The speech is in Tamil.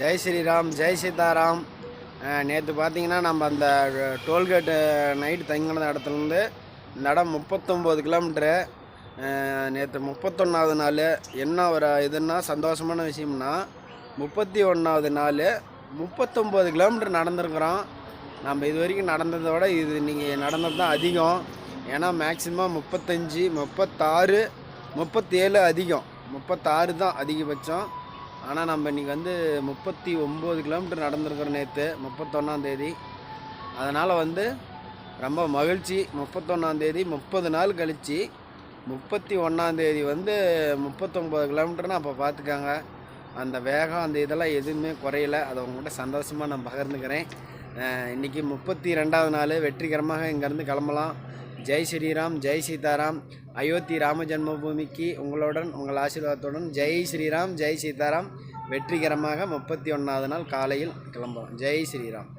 ஜெய் ஸ்ரீராம், ஜெய் சீதாராம். நேற்று பார்த்தீங்கன்னா நம்ம அந்த டோல்கேட்டு நைட்டு தங்கின இடத்துலேருந்து இந்த இடம் 39 கிலோமீட்ரு. நேற்று 31வது நாள். என்ன ஒரு இதுன்னா சந்தோஷமான விஷயம்னா 31வது நாள் 39 கிலோமீட்டர் நடந்துருக்குறோம். நம்ம இது வரைக்கும் நடந்ததை விட இது இன்றைக்கி நடந்தது தான் அதிகம். ஏன்னா மேக்ஸிமம் 35, 36, 37 அதிகம். 36 தான் அதிகபட்சம். ஆனால் நம்ம இன்றைக்கி 39 கிலோமீட்டர் நடந்திருக்கிறோம் நேற்று 31ஆந்தேதி. அதனால் ரொம்ப மகிழ்ச்சி. 31ஆந்தேதி 30 நாள் கழித்து 31ஆந்தேதி 39 கிலோமீட்டர்னு அப்போ பார்த்துக்காங்க. அந்த வேகம் அந்த இதெல்லாம் எதுவுமே குறையல. அதை உங்கள்கிட்ட சந்தோஷமாக நான் பகிர்ந்துக்கிறேன். இன்றைக்கி 32வது நாள் வெற்றிகரமாக இங்கேருந்து கிளம்பலாம். ஜெய் ஸ்ரீராம், ஜெய் சீதாராம். அயோத்தி ராம ஜென்மபூமிக்கு உங்களுடன் உங்கள் ஆசீர்வாதத்துடன் ஜெய் ஸ்ரீராம், ஜெய் சீதாராம். வெற்றிகரமாக 31வது நாள் காலையில் கிளம்பலாம். ஜெய் ஸ்ரீராம்.